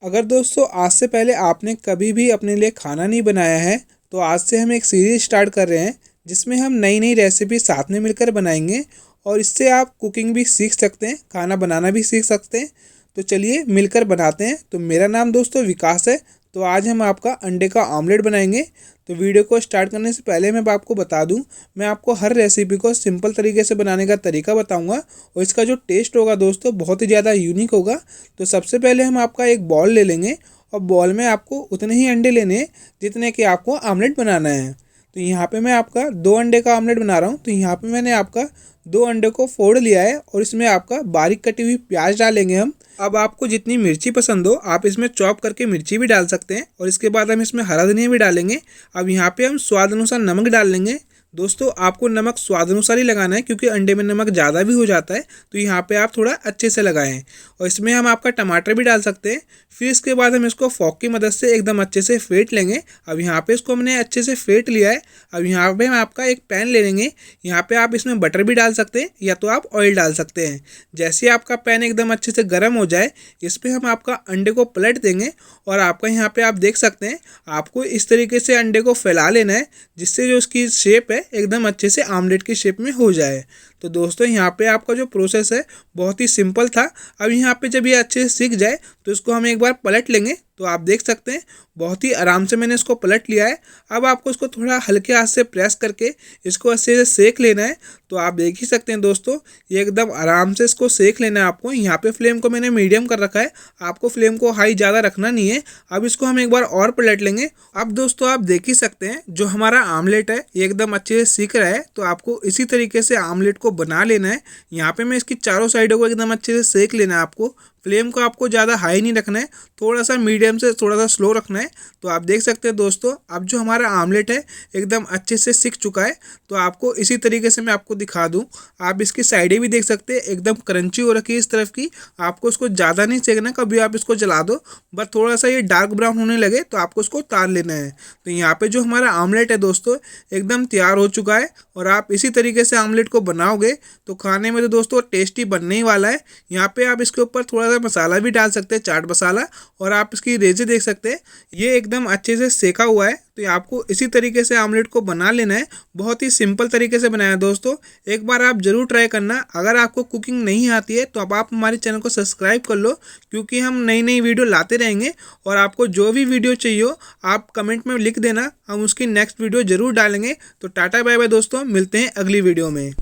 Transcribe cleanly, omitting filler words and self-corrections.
अगर दोस्तों आज से पहले आपने कभी भी अपने लिए खाना नहीं बनाया है तो आज से हम एक सीरीज स्टार्ट कर रहे हैं जिसमें हम नई नई रेसिपी साथ में मिलकर बनाएंगे और इससे आप कुकिंग भी सीख सकते हैं, खाना बनाना भी सीख सकते हैं। तो चलिए मिलकर बनाते हैं। तो मेरा नाम दोस्तों विकास है। तो आज हम आपका अंडे का ऑमलेट बनाएंगे। तो वीडियो को स्टार्ट करने से पहले मैं आपको बता दूं, मैं आपको हर रेसिपी को सिंपल तरीके से बनाने का तरीका बताऊंगा और इसका जो टेस्ट होगा दोस्तों बहुत ही ज़्यादा यूनिक होगा। तो सबसे पहले हम आपका एक बॉल ले लेंगे और बॉल में आपको उतने ही अंडे लेने हैं जितने कि आपको ऑमलेट बनाना है। तो यहाँ पे मैं आपका 2 अंडे का ऑमलेट बना रहा हूँ। तो यहाँ पे मैंने आपका 2 अंडे को फोड़ लिया है और इसमें आपका बारीक कटी हुई प्याज डालेंगे हम। अब आपको जितनी मिर्ची पसंद हो आप इसमें चॉप करके मिर्ची भी डाल सकते हैं और इसके बाद हम इसमें हरा धनिया भी डालेंगे। अब यहाँ पे हम स्वाद अनुसार नमक डाल लेंगे। दोस्तों आपको नमक स्वाद अनुसार ही लगाना है क्योंकि अंडे में नमक ज़्यादा भी हो जाता है, तो यहाँ पे आप थोड़ा अच्छे से लगाएं। और इसमें हम आपका टमाटर भी डाल सकते हैं। फिर इसके बाद हम इसको फॉक की मदद से एकदम अच्छे से फेंट लेंगे। अब यहाँ पे इसको हमने अच्छे से फेंट लिया है। अब यहाँ पे हम आपका एक पैन ले लेंगे। यहाँ पे आप इसमें बटर भी डाल सकते हैं या तो आप ऑयल डाल सकते हैं। जैसे आपका पैन एकदम अच्छे से गर्म हो जाए इस पर हम आपका अंडे को पलट देंगे और आपका यहाँ पे आप देख सकते हैं आपको इस तरीके से अंडे को फैला लेना है जिससे जो उसकी शेप है एकदम अच्छे से आमलेट की शेप में हो जाए। तो दोस्तों यहाँ पे आपका जो प्रोसेस है बहुत ही सिंपल था। अब यहाँ पे जब ये अच्छे से सीख जाए तो इसको हम एक बार पलट लेंगे। तो आप देख सकते हैं बहुत ही आराम से मैंने इसको पलट लिया है। अब आपको इसको थोड़ा हल्के हाथ से प्रेस करके इसको अच्छे से सेक लेना है। तो आप देख ही सकते हैं दोस्तों ये एकदम आराम से इसको सेक लेना है आपको। यहाँ पे फ्लेम को मैंने मीडियम कर रखा है, आपको फ्लेम को हाई ज़्यादा रखना नहीं है। अब इसको हम एक बार और पलट लेंगे। अब दोस्तों आप देख ही सकते हैं जो हमारा आमलेट है ये एकदम अच्छे से सीख रहा है। तो आपको इसी तरीके से आमलेट को बना लेना है। यहाँ पे मैं इसकी चारों साइडों को एकदम अच्छे से सेक लेना है आपको। फ्लेम को आपको ज़्यादा हाई नहीं रखना है, थोड़ा सा मीडियम से थोड़ा सा स्लो रखना है। तो आप देख सकते हैं दोस्तों अब जो हमारा आमलेट है एकदम अच्छे से सिक चुका है। तो आपको इसी तरीके से मैं आपको दिखा दूं, आप इसकी साइडें भी देख सकते हैं एकदम क्रंची हो रखी है इस तरफ की। आपको इसको ज़्यादा नहीं सेकना, कभी आप इसको जला दो बस थोड़ा सा ये डार्क ब्राउन होने लगे तो आपको इसको उतार लेना है। तो यहाँ पे जो हमारा आमलेट है दोस्तों एकदम तैयार हो चुका है और आप इसी तरीके से आमलेट को बनाओगे तो खाने में तो दोस्तों टेस्टी बनने ही वाला है। यहाँ पे आप इसके ऊपर थोड़ा सा मसाला भी डाल सकते हैं, चाट मसाला, और आप इसकी रेजे देख सकते हैं ये एकदम अच्छे से सेका हुआ है। तो आपको इसी तरीके से आमलेट को बना लेना है। बहुत ही सिंपल तरीके से बनाया है दोस्तों, एक बार आप ज़रूर ट्राई करना। अगर आपको कुकिंग नहीं आती है तो अब आप हमारे चैनल को सब्सक्राइब कर लो क्योंकि हम नई नई वीडियो लाते रहेंगे। और आपको जो भी वीडियो चाहिए हो आप कमेंट में लिख देना, हम उसकी नेक्स्ट वीडियो ज़रूर डालेंगे। तो टाटा बाय बाय दोस्तों, मिलते हैं अगली वीडियो में।